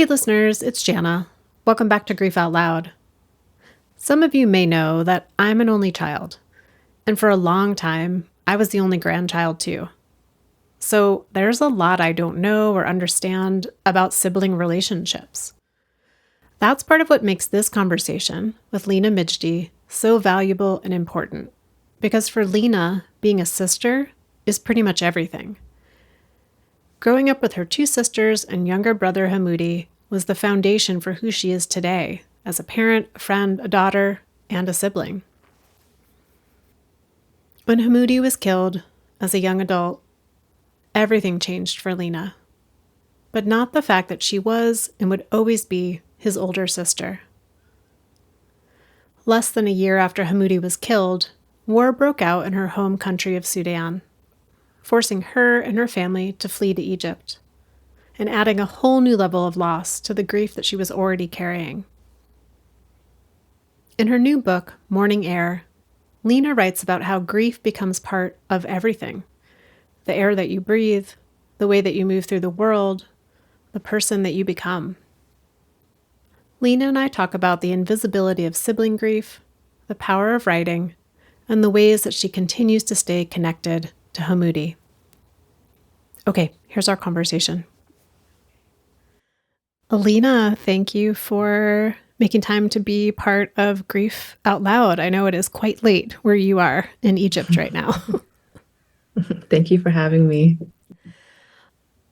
Hey listeners, it's Jana. Welcome back to Grief Out Loud. Some of you may know that I'm an only child, and for a long time, I was the only grandchild too. So there's a lot I don't know or understand about sibling relationships. That's part of what makes this conversation with Leena Magdi so valuable and important, because for Leena, being a sister is pretty much everything. Growing up with her two sisters and younger brother Hamoodi was the foundation for who she is today as a parent, a friend, a daughter, and a sibling. When Hamoodi was killed as a young adult, everything changed for Leena, but not the fact that she was and would always be his older sister. Less than a year after Hamoodi was killed, war broke out in her home country of Sudan, forcing her and her family to flee to Egypt, and adding a whole new level of loss to the grief that she was already carrying. In her new book, Mourning Air, Leena writes about how grief becomes part of everything: the air that you breathe, the way that you move through the world, the person that you become. Leena and I talk about the invisibility of sibling grief, the power of writing, and the ways that she continues to stay connected to Hamoodi. Okay, here's our conversation. Leena, thank you for making time to be part of Grief Out Loud. I know it is quite late where you are in Egypt right now. Thank you for having me.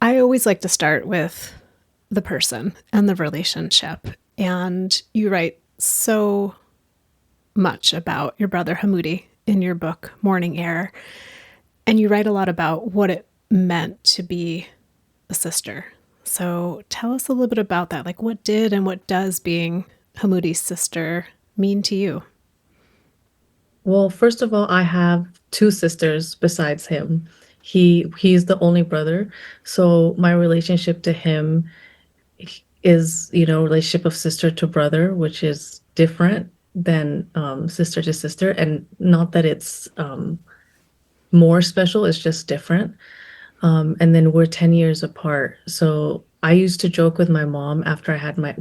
I always like to start with the person and the relationship. And you write so much about your brother Hamoodi in your book, Mourning Air. And you write a lot about what it meant to be a sister. So tell us a little bit about that. Like, what did and what does being Hamoodi's sister mean to you? Well, first of all, I have two sisters besides him. He's the only brother, so my relationship to him is, relationship of sister to brother, which is different than sister to sister, and not that it's more special, it's just different. And then we're 10 years apart. So I used to joke with my mom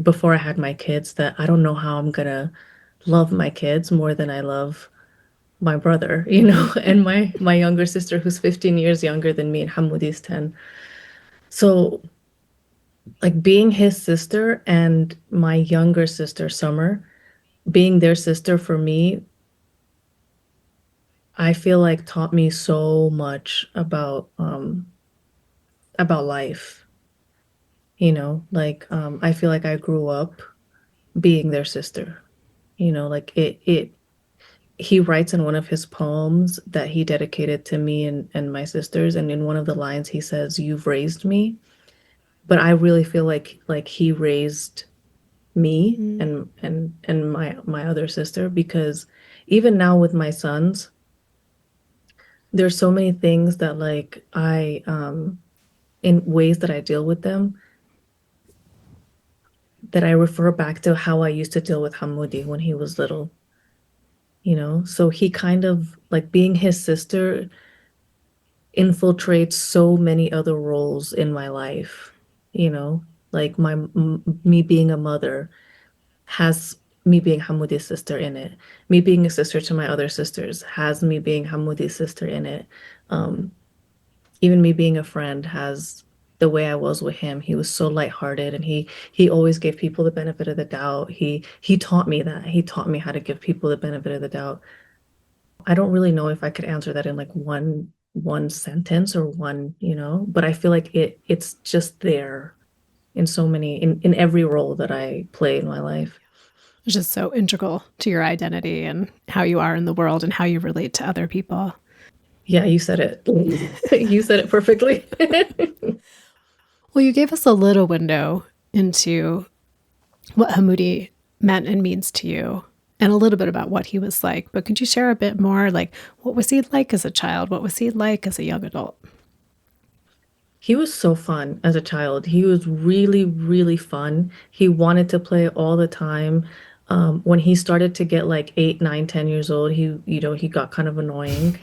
before I had my kids that I don't know how I'm gonna love my kids more than I love my brother, and my younger sister who's 15 years younger than me, and Hamoodi's 10. So like being his sister and my younger sister, Summer, being their sister for me, I feel like taught me so much about life. I feel like I grew up being their sister. Like it he writes in one of his poems that he dedicated to me and my sisters, and in one of the lines he says, "You've raised me." But I really feel like he raised me Mm. and my other sister, because even now with my sons, there's so many things that like I in ways that I deal with them that I refer back to how I used to deal with Hamoodi when he was little. So he kind of like being his sister infiltrates so many other roles in my life, like me being a mother has me being Hamoodi's sister in it. Me being a sister to my other sisters has me being Hamoodi's sister in it. Um, Even me being a friend has the way I was with him. He was so lighthearted, and he always gave people the benefit of the doubt. He taught me that. He taught me how to give people the benefit of the doubt. I don't really know if I could answer that in like one sentence or but I feel like it's just there in so many in every role that I play in my life. It's just so integral to your identity and how you are in the world and how you relate to other people. Yeah, you said it. You said it perfectly. Well, you gave us a little window into what Hamoodi meant and means to you, and a little bit about what he was like. But could you share a bit more? Like, what was he like as a child? What was he like as a young adult? He was so fun as a child. He was really, really fun. He wanted to play all the time. When he started to get like 8, 9, 10 years old, he got kind of annoying.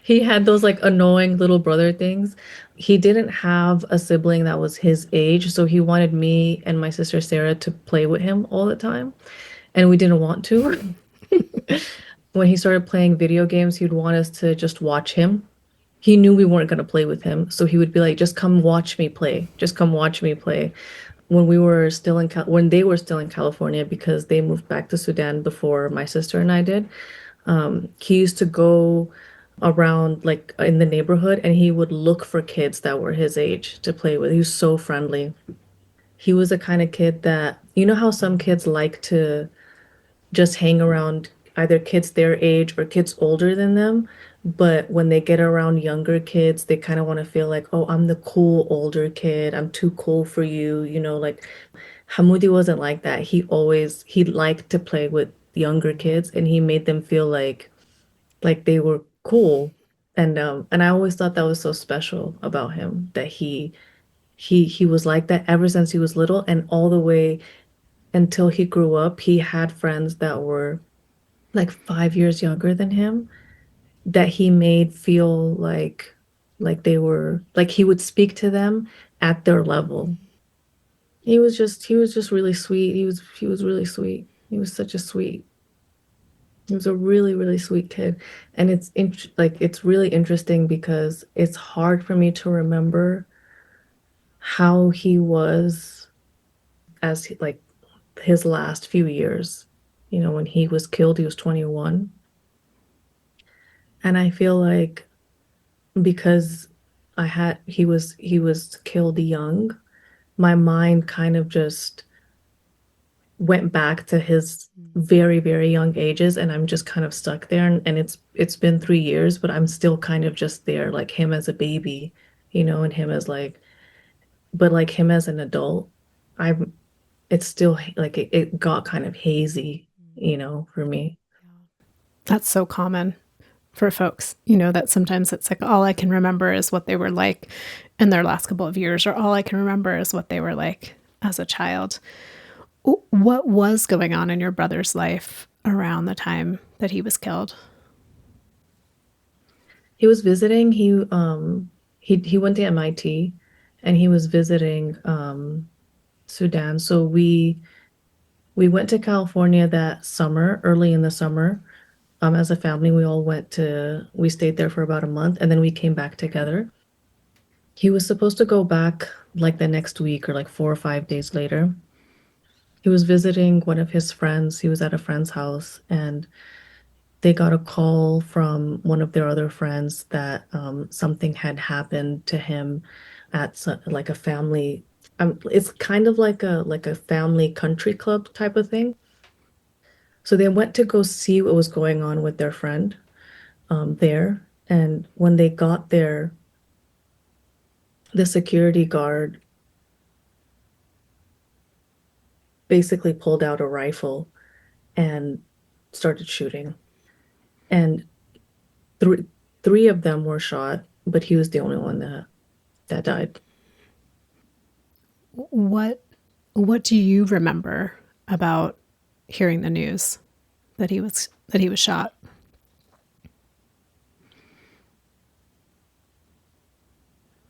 He had those like annoying little brother things. He didn't have a sibling that was his age, so he wanted me and my sister Sarah to play with him all the time, and we didn't want to. When he started playing video games, he'd want us to just watch him. He knew we weren't going to play with him, so he would be like, "Just come watch me play. Just come watch me play." When they were still in California because they moved back to Sudan before my sister and I did, he used to go around like in the neighborhood and he would look for kids that were his age to play with. He was so friendly. He was the kind of kid that, you know how some kids like to just hang around either kids their age or kids older than them, but when they get around younger kids, they kind of want to feel like, oh, I'm the cool older kid. I'm too cool for you. Like Hamoodi wasn't like that. He liked to play with younger kids and he made them feel like they were cool. And I always thought that was so special about him that he was like that ever since he was little and all the way until he grew up. He had friends that were like 5 years younger than him that he made feel like they were like he would speak to them at their level. He was just really sweet. He was really sweet. He was a really, really sweet kid. And it's really interesting because it's hard for me to remember how he was like his last few years. When he was killed, he was 21. And I feel like because he was killed young, my mind kind of just went back to his very, very young ages, and I'm just kind of stuck there. And it's been 3 years, but I'm still kind of just there, like him as a baby, and him as but like him as an adult, I'm it's still like it got kind of hazy, for me. That's so common for folks, that sometimes it's like all I can remember is what they were like in their last couple of years, or all I can remember is what they were like as a child. What was going on in your brother's life around the time that he was killed? He was visiting. He went to MIT, and he was visiting Sudan. So we went to California that summer, early in the summer. As a family, we stayed there for about a month, and then we came back together. He was supposed to go back like the next week or like 4 or 5 days later. He was visiting one of his friends. He was at a friend's house, and they got a call from one of their other friends that something had happened to him at like a family. It's kind of like a family country club type of thing. So they went to go see what was going on with their friend there. And when they got there, the security guard basically pulled out a rifle and started shooting. And three three of them were shot, but he was the only one that died. What what do you remember about hearing the news that he was shot?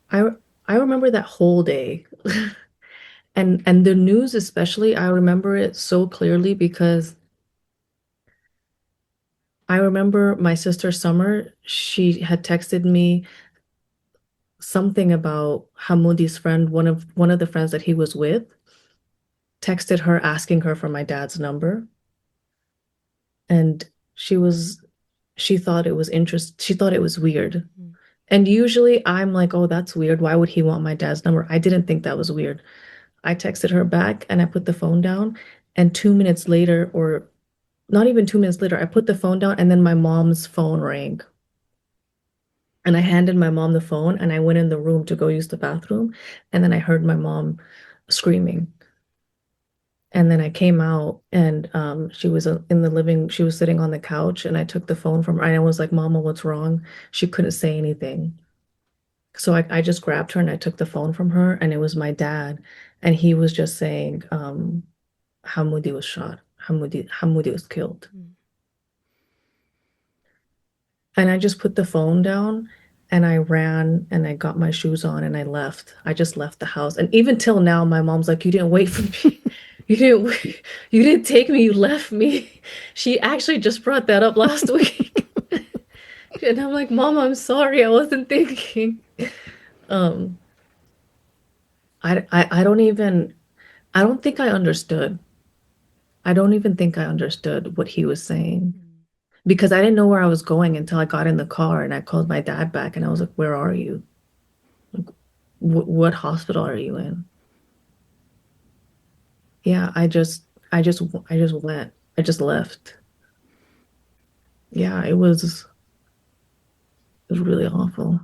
I I remember that whole day. And the news especially, I remember it so clearly because I remember my sister Summer, she had texted me something about Hamoodi's friend, one of the friends that he was with, texted her asking her for my dad's number. And she was she thought it was weird. And usually I'm like, oh, that's weird. Why would he want my dad's number? I didn't think that was weird. I texted her back and I put the phone down. And 2 minutes later, or not even 2 minutes later, I put the phone down and then my mom's phone rang. And I handed my mom the phone and I went in the room to go use the bathroom. And then I heard my mom screaming. And then I came out and she was she was sitting on the couch and I took the phone from her and I was like, Mama, what's wrong? She couldn't say anything. So I just grabbed her and I took the phone from her and it was my dad. And he was just saying, Hamoodi was shot. Hamoodi was killed. And I just put the phone down and I ran and I got my shoes on and I left. I just left the house. And even till now, my mom's like, you didn't wait for me. You didn't wait. You didn't take me, you left me. She actually just brought that up last week. And I'm like, Mom, I'm sorry. I wasn't thinking. Um, I don't even, I don't think I understood. I don't even think I understood what he was saying because I didn't know where I was going until I got in the car and I called my dad back and I was like, where are you? Like, what hospital are you in? Yeah, I just went. I just left. Yeah, it was really awful.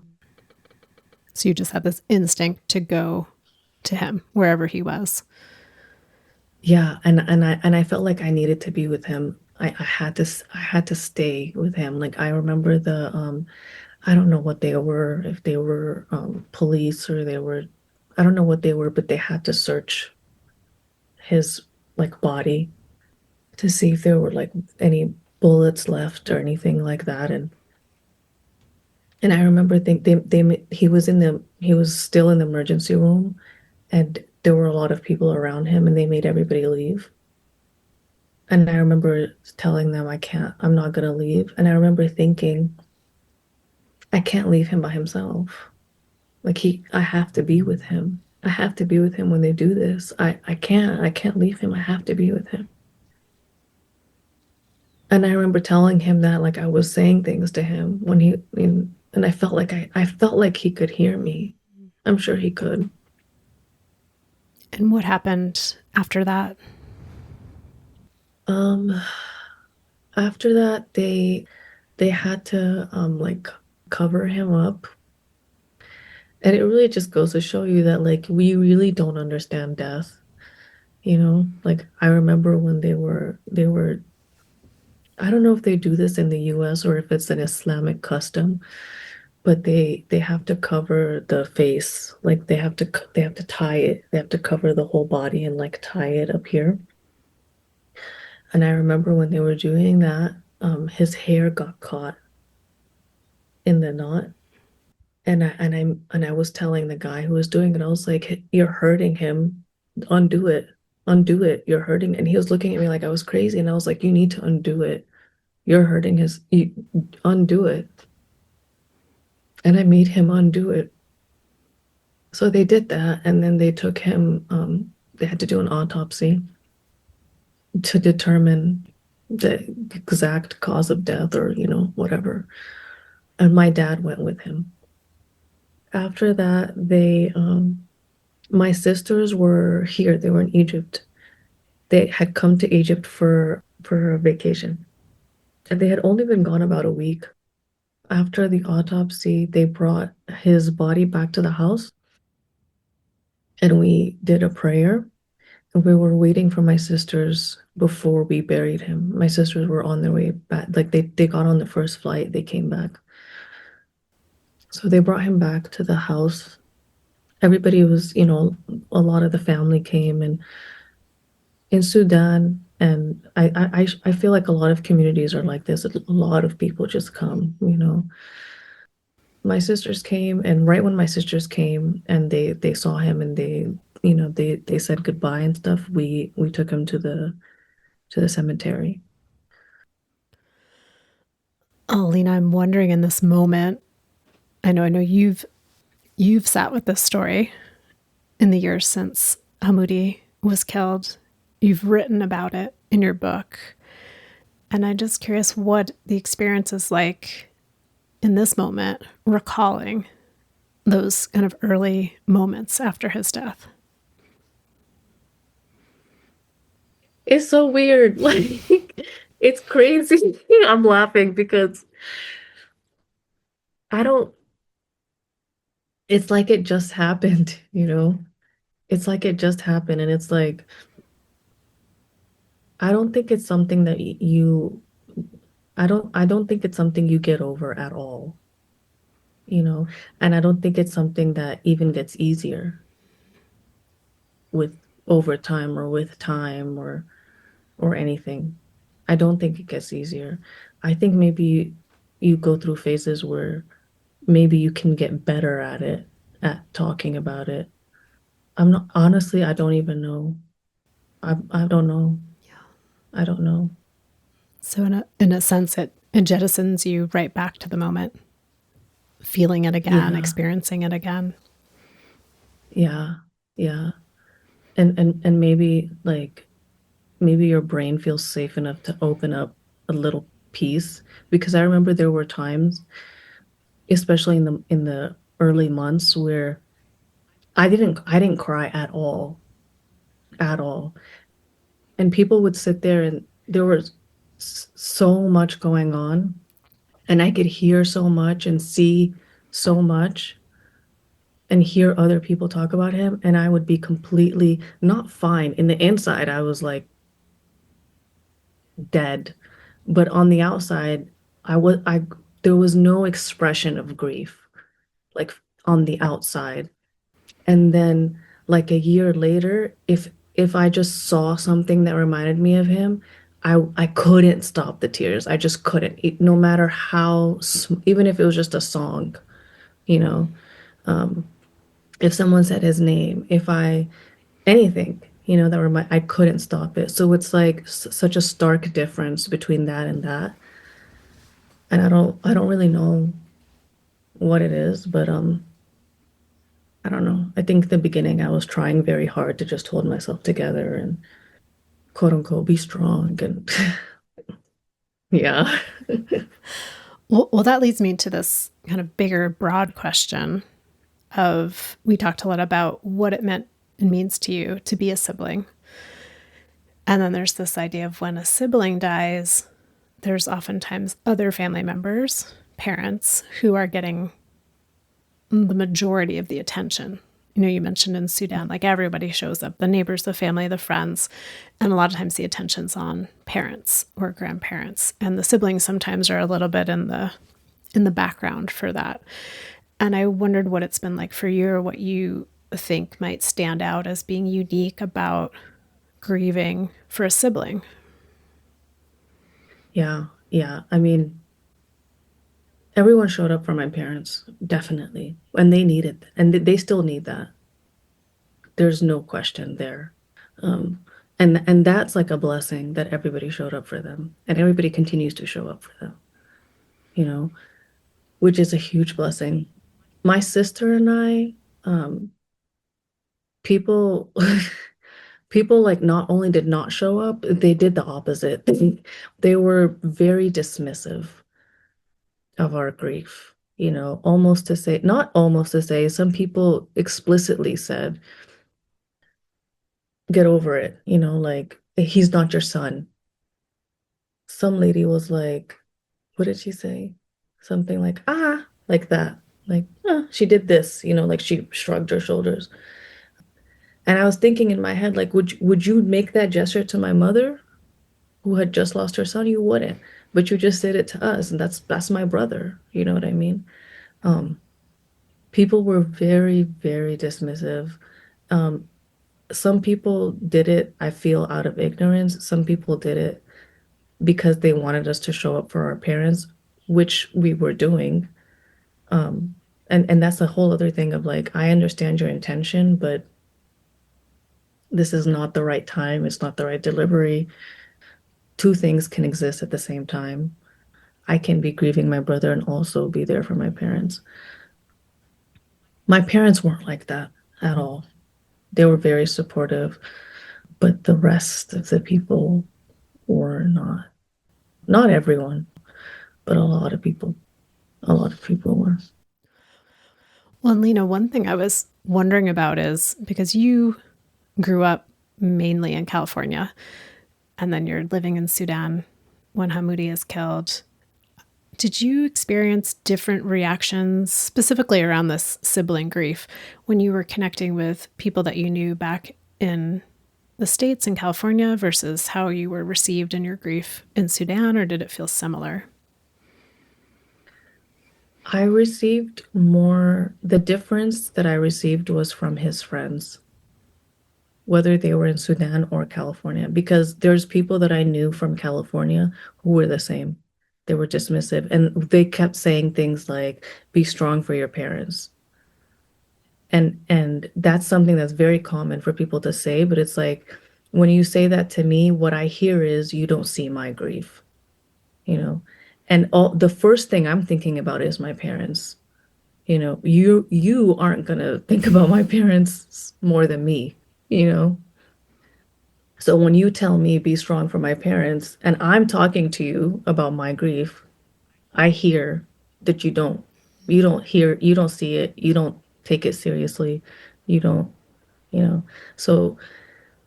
So you just had this instinct to go to him wherever he was. Yeah, and I felt like I needed to be with him. I had to I had to stay with him. Like I remember the I don't know what they were, if they were police or they were I don't know what they were, but they had to search his like body to see if there were like any bullets left or anything like that. And I remember he was in the he was still in the emergency room and there were a lot of people around him and they made everybody leave. And I remember telling them I'm not gonna leave. And I remember thinking, I can't leave him by himself. Like I have to be with him. I have to be with him when they do this. I can't leave him. I have to be with him. And I remember telling him that like I was saying things to him and I felt like he could hear me. I'm sure he could. And what happened after that? Um, After that they had to like cover him up. And it really just goes to show you that like we really don't understand death, you know? Like I remember when they were I don't know if they do this in the US or if it's an Islamic custom, but they have to cover the face. Like they have to tie it. They have to cover the whole body and like tie it up here. And I remember when they were doing that, his hair got caught in the knot. And I was telling the guy who was doing it, I was like, "You're hurting him. Undo it. Undo it. You're hurting." And he was looking at me like I was crazy, and I was like, "You need to undo it. You're hurting you undo it." And I made him undo it. So they did that, and then they took him, they had to do an autopsy to determine the exact cause of death or, you know, whatever. And my dad went with him. After that, my sisters were here. They were in Egypt. They had come to Egypt for a vacation, and they had only been gone about a week. After the autopsy, they brought his body back to the house, and we did a prayer. And we were waiting for my sisters before we buried him. My sisters were on their way back. Like they got on the first flight, they came back. So they brought him back to the house. Everybody was, you know, a lot of the family came and in Sudan, and I feel like a lot of communities are like this. A lot of people just come, you know. My sisters came, and right when my sisters came and they saw him and you know, they said goodbye and stuff, we took him to the cemetery. Oh, Lena, I'm wondering in this moment. I know you've sat with this story in the years since Hamoodi was killed. You've written about it in your book. And I'm just curious what the experience is like in this moment, recalling those kind of early moments after his death. It's so weird. Like it's crazy. I'm laughing because I don't it's like it just happened, you know? It's like it just happened and it's like I don't think it's something that I don't think it's something you get over at all, you know? And I don't think it's something that even gets easier with over time or with time or anything. I don't think it gets easier. I think maybe you go through phases where maybe you can get better at it, at talking about it. I'm not, honestly, I don't even know. I don't know. I don't know. So in a sense, it jettisons you right back to the moment, feeling it again, Yeah, experiencing it again. yeah, yeah. And maybe like maybe your brain feels safe enough to open up a little piece because I remember there were times, especially in the early months where I didn't cry at all. And people would sit there and there was so much going on and I could hear so much and see so much and hear other people talk about him and I would be completely not fine. In the inside, I was like dead. But on the outside, I there was no expression of grief like on the outside. And then like a year later, if I just saw something that reminded me of him, I couldn't stop the tears. I just couldn't. No matter how even if it was just a song, you know, if someone said his name, if I anything, that I couldn't stop it. So it's like such a stark difference between that and that. And I don't really know what it is, but I don't know. I think in the beginning I was trying very hard to just hold myself together and quote unquote be strong and yeah. Well, that leads me to this kind of bigger, broad question of we talked a lot about what it meant and means to you to be a sibling. And then there's this idea of when a sibling dies, there's oftentimes other family members, parents, who are getting the majority of the attention. You know, you mentioned in Sudan, like everybody shows up, the neighbors, the family, the friends, and a lot of times the attention's on parents or grandparents, and the siblings sometimes are a little bit in the background for that. And I wondered what it's been like for you, or what you think might stand out as being unique about grieving for a sibling. Yeah. Yeah. I mean, everyone showed up for my parents, definitely. And they needed, and they still need that. There's no question there. Um, and that's like a blessing that everybody showed up for them and everybody continues to show up for them, you know, which is a huge blessing. My sister and I, people people like not only did not show up, they did the opposite. They were very dismissive of our grief, almost to say, not almost to say, some people explicitly said, get over it, like he's not your son. Some lady was like, what did she say? Something like, like that. Like, she did this, like she shrugged her shoulders. And I was thinking in my head, like, would you make that gesture to my mother who had just lost her son? You wouldn't. But you just did it to us, and that's my brother. You know what I mean? Um, People were very, very dismissive. Um, some people did it, I feel, out of ignorance. Some people did it because they wanted us to show up for our parents, which we were doing. Um, and that's a whole other thing of like, I understand your intention, but this is not the right time. It's not the right delivery. Two things can exist at the same time. I can be grieving my brother and also be there for my parents. My parents weren't like that at all. They were very supportive, but the rest of the people were not. Not everyone, but a lot of people were. Well, and Lena, one thing I was wondering about is because you grew up mainly in California and then you're living in Sudan when Hamoodi is killed. Did you experience different reactions, specifically around this sibling grief, when you were connecting with people that you knew back in the States in California versus how you were received in your grief in Sudan, or did it feel similar? I received more, the difference that I received was from his friends, whether they were in Sudan or California, because there's people that I knew from California who were the same. They were dismissive, and they kept saying things like, "Be strong for your parents." And that's something that's very common for people to say, but it's like when you say that to me, what I hear is you don't see my grief, you know. And all the first thing I'm thinking about is my parents. You aren't gonna think about my parents more than me, you know. So when you tell me be strong for my parents, and I'm talking to you about my grief, I hear that you don't see it, you don't take it seriously, you don't, you know. So,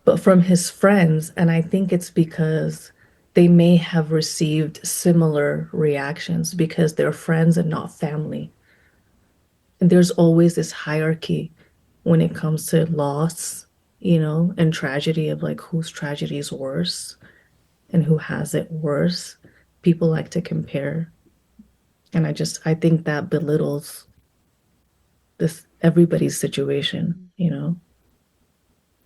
but from his friends, and I think it's because they may have received similar reactions because they're friends and not family. And there's always this hierarchy when it comes to loss, and tragedy of like whose tragedy is worse and who has it worse. People like to compare. And I think that belittles this everybody's situation.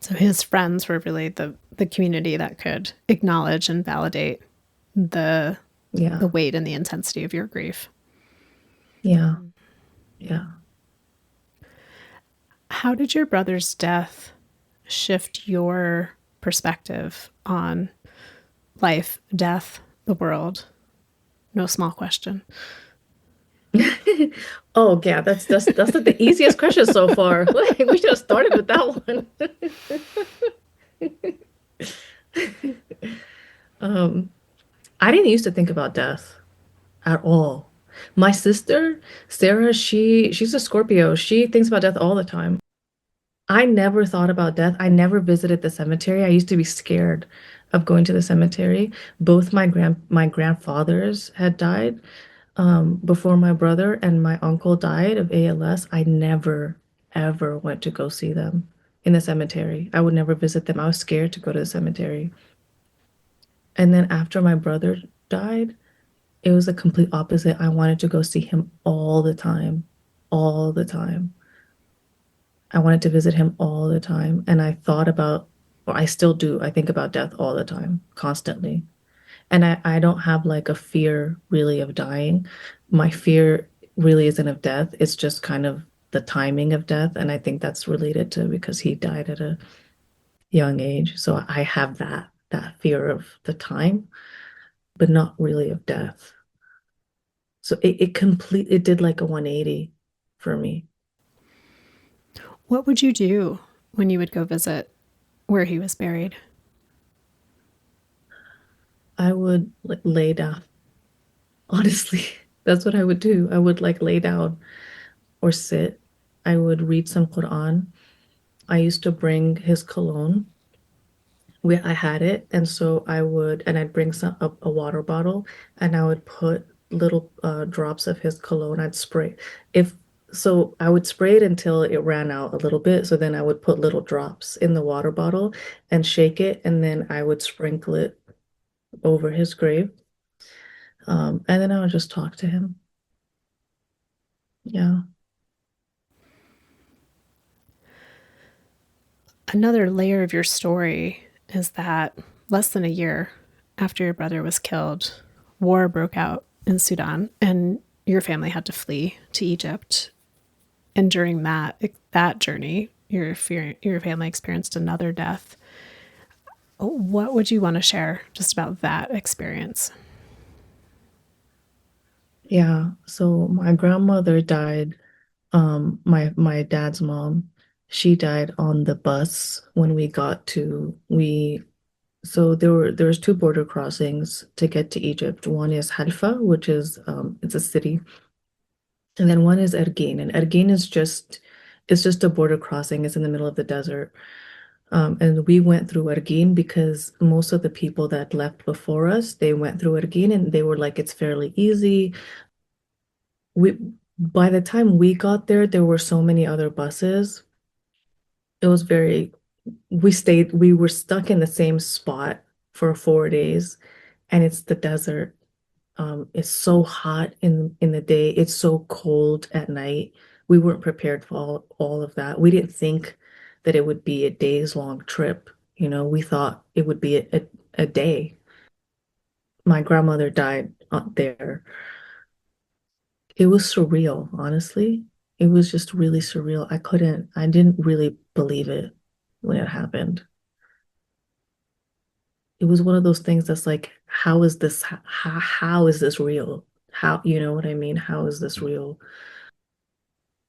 So his friends were really the community that could acknowledge and validate the Yeah. the weight and the intensity of your grief. Yeah. Yeah. How did your brother's death shift your perspective on life, death, the world? No small question. Oh, yeah, that's the easiest question so far. Like, we should have started with that one. Um, I didn't used to think about death at all. My sister, Sarah, she's a Scorpio. She thinks about death all the time. I never thought about death. I never visited the cemetery. I used to be scared of going to the cemetery. Both my grandfathers had died before my brother, and my uncle died of ALS. I never ever went to go see them in the cemetery. I would never visit them. I was scared to go to the cemetery. And then after my brother died, it was the complete opposite. I wanted to go see him all the time, all the time. I wanted to visit him all the time. And I thought about, or I still do, I think about death all the time, constantly. And I don't have like a fear really of dying. My fear really isn't of death. It's just kind of the timing of death. And I think that's related to because he died at a young age. So I have that fear of the time, but not really of death. So it did like a 180 for me. What would you do when you would go visit where he was buried? I would like lay down. Honestly, that's what I would do. I would like lay down or sit. I would read some Quran. I used to bring his cologne. I had it, and so I'd bring a water bottle, and I would put little drops of his cologne. I'd spray. If so, I would spray it until it ran out a little bit. So then I would put little drops in the water bottle and shake it, and then I would sprinkle it over his grave. And then I would just talk to him. Yeah. Another layer of your story is that less than a year after your brother was killed, war broke out in Sudan and your family had to flee to Egypt. And during that journey, your family experienced another death. What would you want to share just about that experience? Yeah. So my grandmother died. My dad's mom, she died on the bus when we got to we so there was two border crossings to get to Egypt. One is Haifa, which is it's a city, and then one is Ergin. And Ergin is just it's just a border crossing. It's in the middle of the desert. And we went through Ergin because most of the people that left before us, they went through Ergin and they were like, it's fairly easy. We By the time we got there, there were so many other buses. It was very, we were stuck in the same spot for 4 days, and it's the desert. It's so hot in the day. It's so cold at night. We weren't prepared for all of that. We didn't think that it would be a days long trip. We thought it would be a day. My grandmother died there. It was surreal, honestly. It was just really surreal. I didn't really believe it when it happened. It was one of those things that's like, how is this real? How, you know what I mean? How is this real?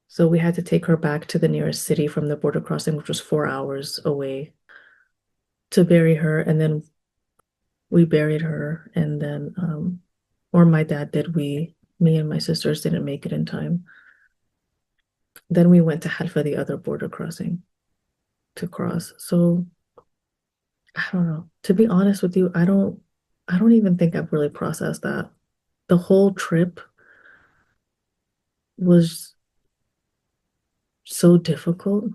So we had to take her back to the nearest city from the border crossing, which was 4 hours away, to bury her. And then we buried her. And then, or my dad did, me and my sisters didn't make it in time. Then we went to Hadfa, the other border crossing, to cross. So I don't know. To be honest with you, I don't even think I've really processed that. The whole trip was so difficult,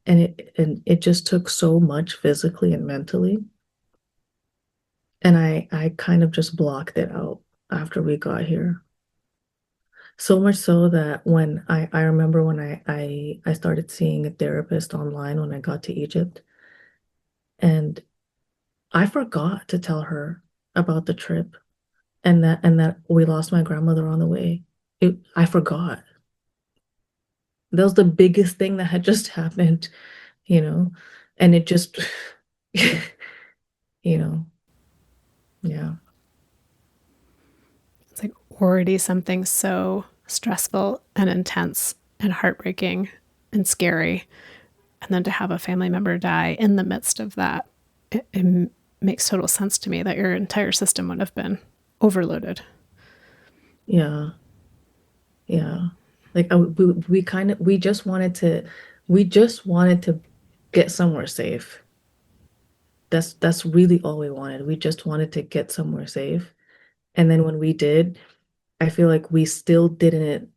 and it just took so much physically and mentally. And I kind of just blocked it out after we got here. So much so that when I remember when I started seeing a therapist online when I got to Egypt, and I forgot to tell her about the trip and that we lost my grandmother on the way. I forgot. That was the biggest thing that had just happened, you know, and it just, you know, yeah, It's like already something so stressful and intense and heartbreaking and scary. And then to have a family member die in the midst of that, it makes total sense to me that your entire system would have been overloaded. yeah, yeah. Like we kind of we just wanted to get somewhere safe. That's really all we wanted. We just wanted to get somewhere safe. And then when we did, I feel like we still didn't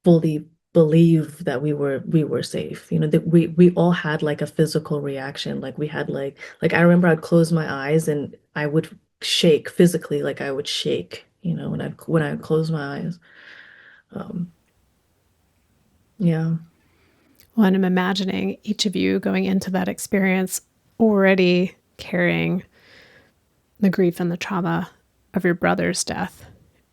fully believe that we were safe. You know, that we all had like a physical reaction. Like we had like I remember I'd close my eyes and I would shake physically, like I would shake, you know, when I close my eyes. Um, yeah, Well, and I'm imagining each of you going into that experience already carrying the grief and the trauma of your brother's death.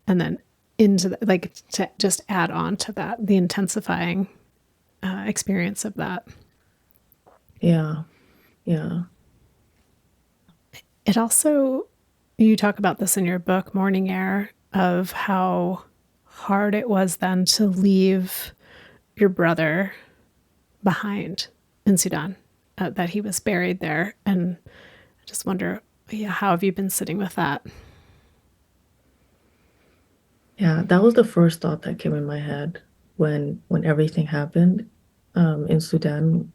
And then into the, like to just add on to that, the intensifying experience of that. yeah, yeah, It also, you talk about this in your book, Mourning Air, of how hard it was then to leave your brother behind in Sudan, that he was buried there. And I just wonder, yeah, how have you been sitting with that? yeah. That was the first thought that came in my head when everything happened in Sudan.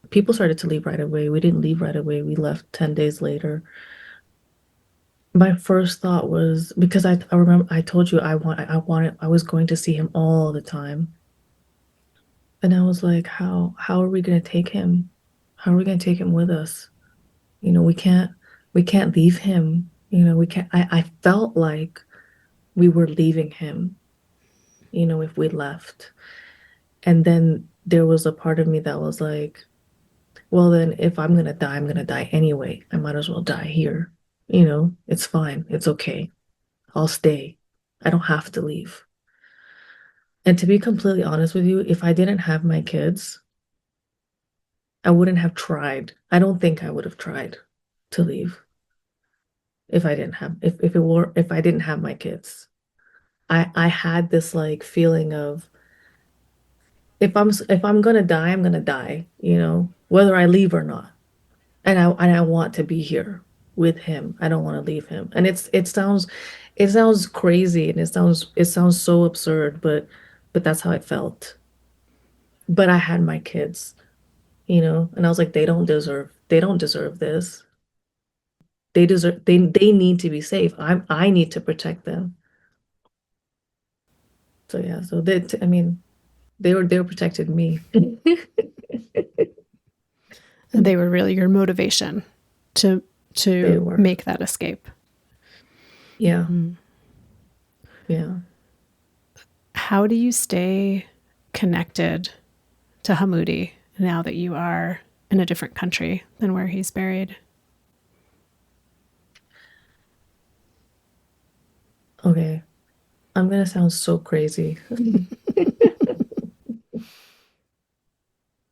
People started to leave right away. We didn't leave right away. We left 10 days later. My first thought was because I remember I told you I was going to see him all the time. And I was like, how are we gonna take him? How are we gonna take him with us? You know, we can't leave him. You know, we can't I felt like we were leaving him, you know, if we left. And then there was a part of me that was like, well then if I'm gonna die, I'm gonna die anyway. I might as well die here. You know, it's fine. It's okay. I'll stay. I don't have to leave. And to be completely honest with you, if I didn't have my kids, I wouldn't have tried. I don't think I would have tried to leave if I didn't have if it were if I didn't have my kids. I had this like feeling of if I'm gonna die, I'm gonna die, you know, whether I leave or not. And I want to be here with him. I don't want to leave him. And it sounds crazy and it sounds so absurd, but that's how it felt. But I had my kids, you know, and I was like, they don't deserve this. They need to be safe. I need to protect them. So yeah, so I mean, they were protecting me. And they were really your motivation to They to were. make that escape. Yeah. Yeah. How do you stay connected to Hamoodi now that you are in a different country than where he's buried? Okay, I'm gonna sound so crazy,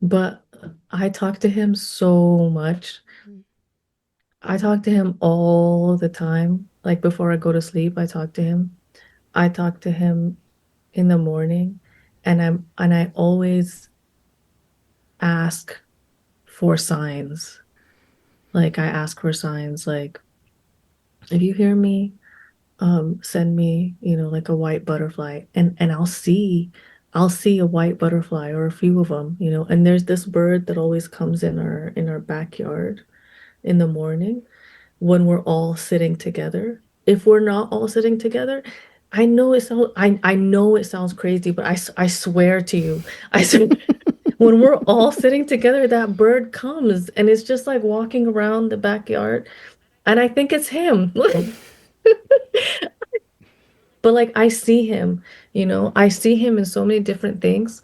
but I talk to him so much. I talk to him all the time. Like before I go to sleep, I talk to him. I talk to him in the morning, and I always ask for signs. Like I ask for signs like if you hear me, send me, like a white butterfly, and I'll see a white butterfly or a few of them, and there's this bird that always comes in our backyard in the morning when we're all sitting together. If we're not all sitting together, I know it sounds crazy, but I swear to you, I swear, when we're all sitting together, that bird comes and it's just like walking around the backyard, and I think it's him. But like I see him, I see him in so many different things.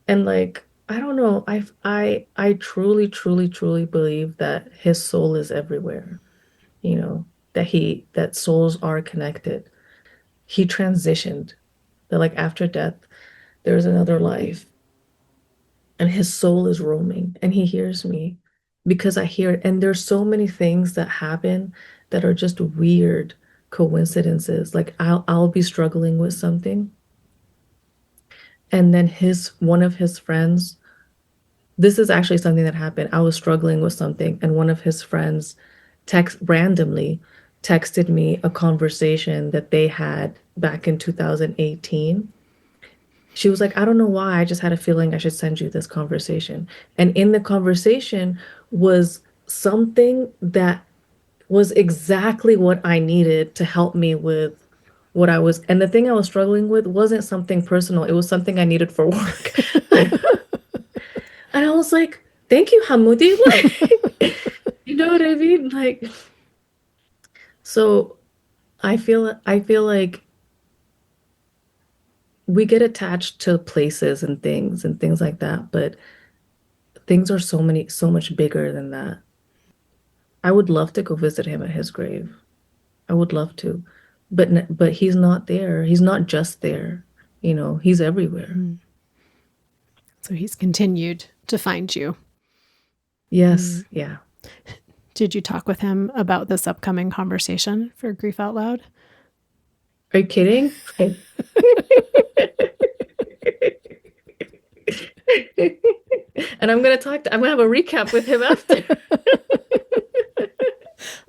And like, I don't know, I truly, truly, truly believe that his soul is everywhere, that souls are connected. He transitioned, that like after death, there's another life, and his soul is roaming, and he hears me because I hear it. And there's so many things that happen that are just weird coincidences. Like I'll be struggling with something, and then his one of his friends, this is actually something that happened. I was struggling with something, and one of his friends randomly texted me a conversation that they had back in 2018. She was like, I don't know why, I just had a feeling I should send you this conversation. And in the conversation was something that was exactly what I needed to help me with what I was. And the thing I was struggling with wasn't something personal, it was something I needed for work. And I was like, thank you, Hamoodi. Like, you know what I mean? Like, so I feel like we get attached to places and things like that, but things are so much bigger than that. I would love to go visit him at his grave. I would love to. But he's not there. He's not just there. He's everywhere. Mm. So he's continued to find you. Yes, Mm. yeah. Did you talk with him about this upcoming conversation for Grief Out Loud? Are you kidding? And I'm gonna have a recap with him after.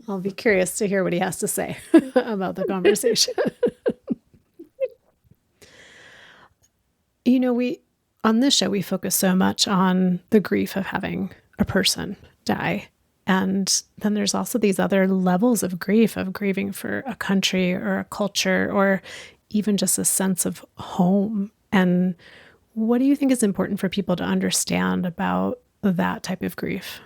I'll be curious to hear what he has to say about the conversation. We on this show we focus so much on the grief of having a person die. And then there's also these other levels of grief, of grieving for a country or a culture or even just a sense of home. And what do you think is important for people to understand about that type of grief?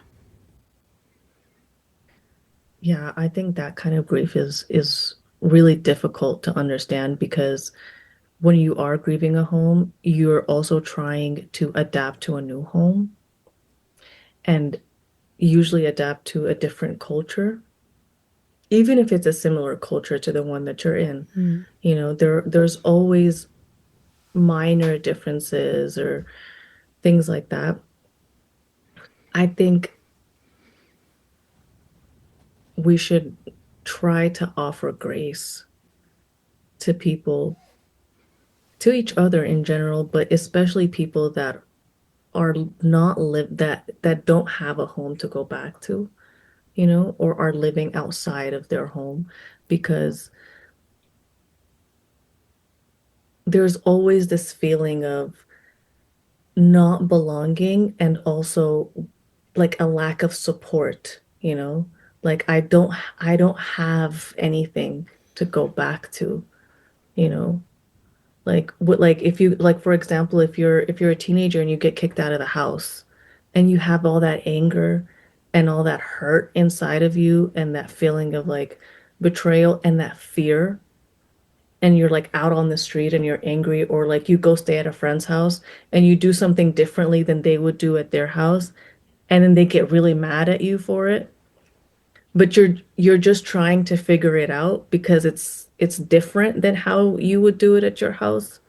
Yeah, I think that kind of grief is really difficult to understand because when you are grieving a home, you're also trying to adapt to a new home and usually adapt to a different culture, even if it's a similar culture to the one that you're in. Mm. There's always minor differences or things like that. I think we should try to offer grace to people, to each other in general, but especially people that are not live that don't have a home to go back to, or are living outside of their home, because there's always this feeling of not belonging and also like a lack of support, like I don't have anything to go back to, you know like what, like if you, like for example, if you're a teenager and you get kicked out of the house and you have all that anger and all that hurt inside of you and that feeling of like betrayal and that fear, and you're like out on the street and you're angry, or like you go stay at a friend's house and you do something differently than they would do at their house, and then they get really mad at you for it, but you're just trying to figure it out because it's different than how you would do it at your house,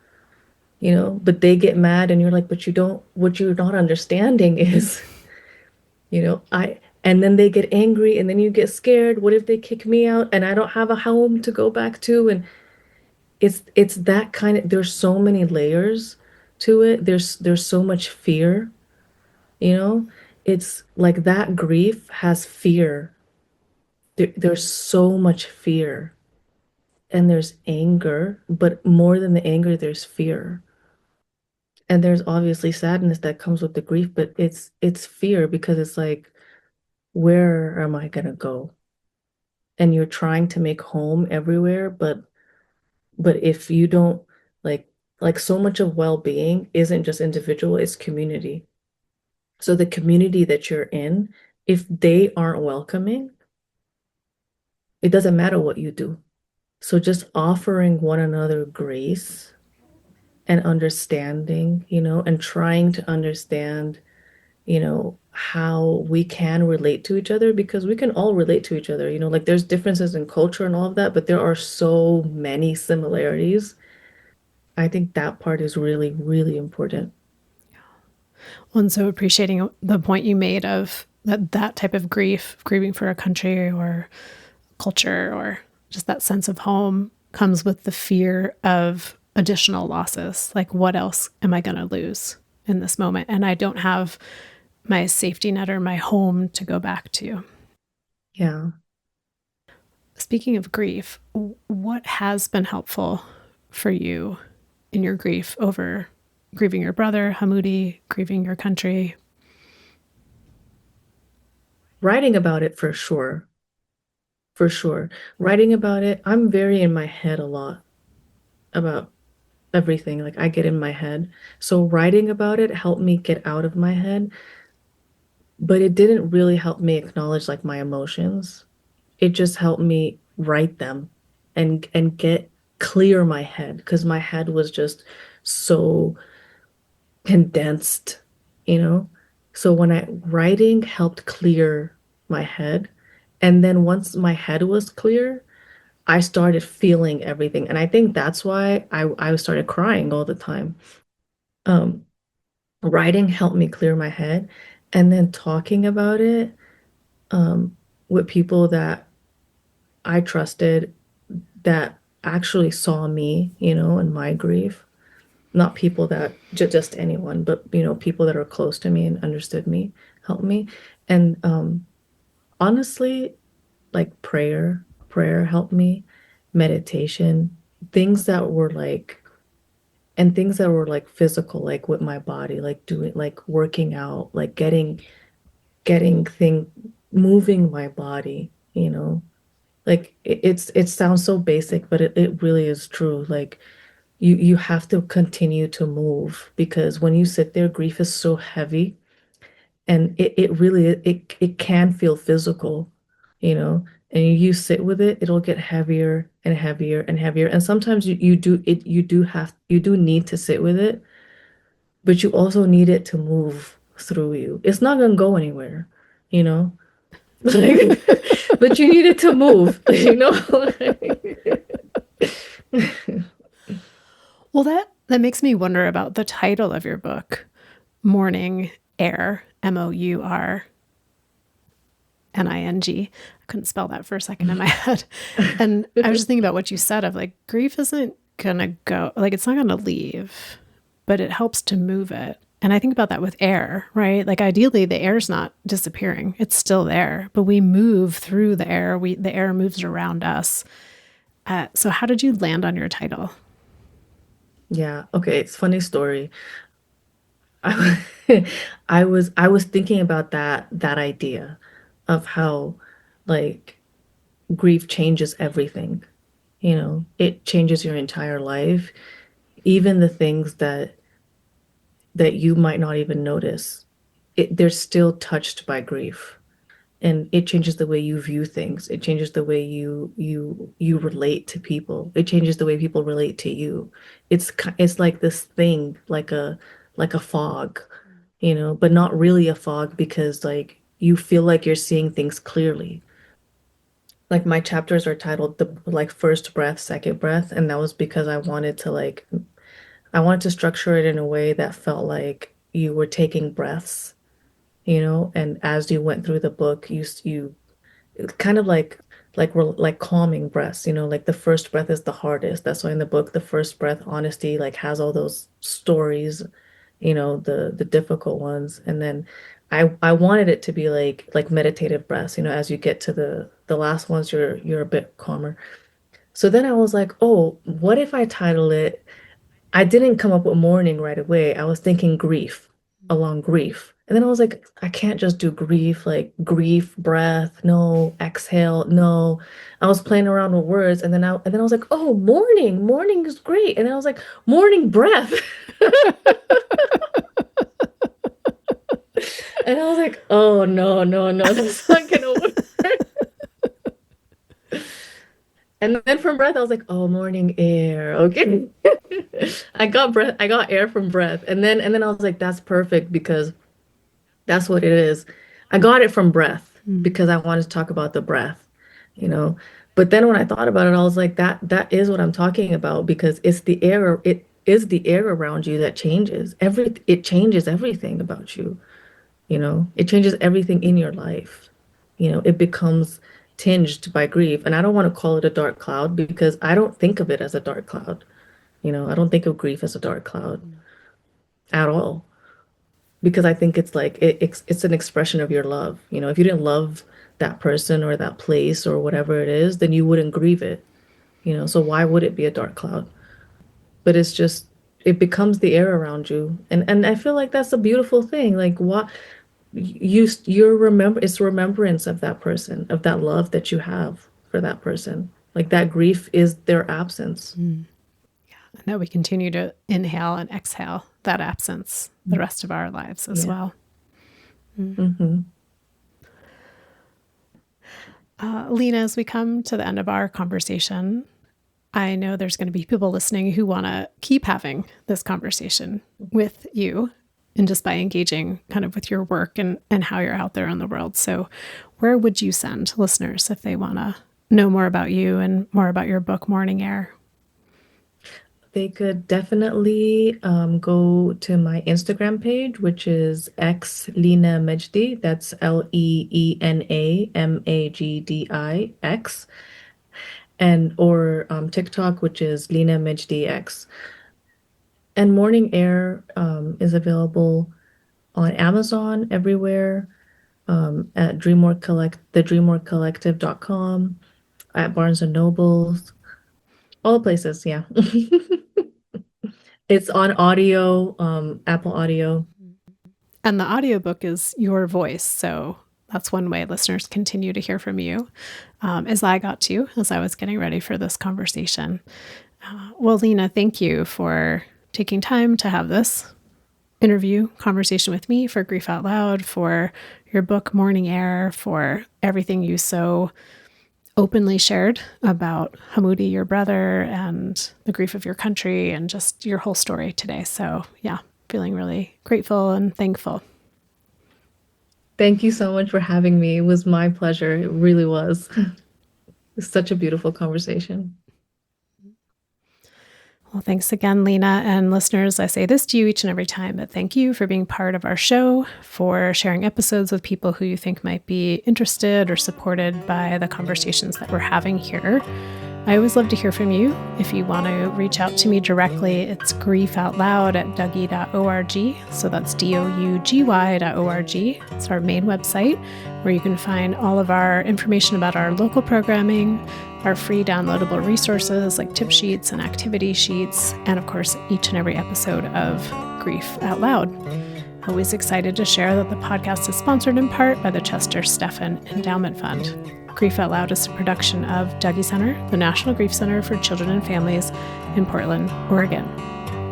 you know, but they get mad and you're like, but you don't, what you're not understanding is, you know, and then they get angry and then you get scared. What if they kick me out and I don't have a home to go back to? And it's that kind of, there's so many layers to it. There's so much fear, you know? It's like that grief has fear. There's so much fear and there's anger, but more than the anger, there's fear. And there's obviously sadness that comes with the grief, but it's fear because it's like, where am I gonna go? And you're trying to make home everywhere, but if you don't like so much of well-being isn't just individual, it's community. So the community that you're in, if they aren't welcoming, it doesn't matter what you do. So just offering one another grace and understanding, you know, and trying to understand, you know, how we can relate to each other because we can all relate to each other. You know, like there's differences in culture and all of that, but there are so many similarities. I think that part is really, really important. Well, and so appreciating the point you made of that type of grief, grieving for a country or culture or just that sense of home comes with the fear of additional losses. Like, what else am I going to lose in this moment? And I don't have my safety net or my home to go back to. Yeah. Speaking of grief, what has been helpful for you in your grief over grieving your brother, Hamoodi, grieving your country? Writing about it for sure. For sure. Writing about it, I'm very in my head a lot about everything. Like I get in my head. So writing about it helped me get out of my head, but it didn't really help me acknowledge like my emotions. It just helped me write them and get clear my head because my head was just so condensed, you know? So when I writing helped clear my head, and then once my head was clear, I started feeling everything. And I think that's why I started crying all the time. Um, Writing helped me clear my head, and then talking about it with people that I trusted that actually saw me, you know, and my grief. Not people that just anyone, but you know, people that are close to me and understood me, helped me. And honestly, like prayer helped me, meditation, things that were like, and things that were like physical, like with my body, like doing, like working out, like getting thing, moving my body, you know, like it sounds so basic, but it really is true. Like you have to continue to move because when you sit there, grief is so heavy and it really it can feel physical, you know, and you sit with it, it'll get heavier and heavier and heavier. And sometimes you do need to sit with it, but you also need it to move through you. It's not gonna go anywhere, you know? Like, but you need it to move, you know? Well, that makes me wonder about the title of your book, Mourning Air, Mourning. I couldn't spell that for a second in my head. And I was just thinking about what you said of like, grief isn't going to go, like, it's not going to leave, but it helps to move it. And I think about that with air, right? Like, ideally, the air's not disappearing, it's still there, but we move through the air. The air moves around us. So, how did you land on your title? Yeah, okay, it's funny story. I, I was thinking about that idea of how like grief changes everything. You know, it changes your entire life, even the things that you might not even notice. They're still touched by grief. And it changes the way you view things. It changes the way you relate to people. It changes the way people relate to you. It's like this thing, like a fog, you know, but not really a fog because like you feel like you're seeing things clearly. Like my chapters are titled the like first breath, second breath, and that was because I wanted to structure it in a way that felt like you were taking breaths, and as you went through the book, you kind of like calming breaths, like the first breath is the hardest. That's why in the book, the first breath, honesty, like has all those stories, the difficult ones. And then I wanted it to be like meditative breaths, as you get to the last ones, you're a bit calmer. So then I was like, oh, what if I title it? I didn't come up with mourning right away. I was thinking grief, along grief. And then I was like, I can't just do grief, like grief, breath, no, exhale, no. I was playing around with words, and then I was like, oh, mourning, mourning is great. And then I was like, morning breath. And I was like, oh no, no, no, that's not gonna work. And then from breath, I was like, oh, morning air. Okay. I got breath, I got air from breath. And then I was like, that's perfect because that's what it is. I got it from breath Mm. because I wanted to talk about the breath, you know. But then when I thought about it, I was like, that is what I'm talking about because it is the air around you that changes. It changes everything about you. It changes everything in your life. It becomes tinged by grief. And I don't want to call it a dark cloud because I don't think of it as a dark cloud. I don't think of grief as a dark cloud at all because I think it's like it's an expression of your love. If you didn't love that person or that place or whatever it is, then you wouldn't grieve it. So why would it be a dark cloud? But it's just it becomes the air around you. And I feel like that's a beautiful thing. Like what you're remember it's remembrance of that person, of that love that you have for that person. Like that grief is their absence. Mm. And that we continue to inhale and exhale that absence the rest of our lives as Yeah. well. Mm. Hmm. Leena, as we come to the end of our conversation, I know there's going to be people listening who want to keep having this conversation with you and just by engaging kind of with your work and how you're out there in the world. So where would you send listeners if they want to know more about you and more about your book, Mourning Air? They could definitely go to my Instagram page, which is x Leena Magdi. That's LeeNaMagdi, and or TikTok, which is Leena Magdi X. And Morning Air is available on Amazon everywhere, at DreamWorkCollective.com, at Barnes and Nobles, all the places. Yeah. It's on audio, Apple Audio. And the audiobook is your voice. So that's one way listeners continue to hear from you, as I got to as I was getting ready for this conversation. Well, Leena, thank you for taking time to have this interview conversation with me for Grief Out Loud, for your book, Mourning Air, for everything you so openly shared about Hamoodi, your brother, and the grief of your country and just your whole story today. So yeah, feeling really grateful and thankful. Thank you so much for having me. It was my pleasure. It really was. It's such a beautiful conversation. Well, thanks again, Leena. And listeners, I say this to you each and every time, but thank you for being part of our show, for sharing episodes with people who you think might be interested or supported by the conversations that we're having here. I always love to hear from you. If you want to reach out to me directly, it's griefoutloud@dougy.org. So that's DOUGY.org. It's our main website where you can find all of our information about our local programming, our free downloadable resources like tip sheets and activity sheets, and of course, each and every episode of Grief Out Loud. Always excited to share that the podcast is sponsored in part by the Chester Stephan Endowment Fund. Grief Out Loud is a production of Dougy Center, the National Grief Center for Children and Families in Portland, Oregon.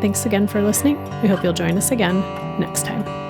Thanks again for listening. We hope you'll join us again next time.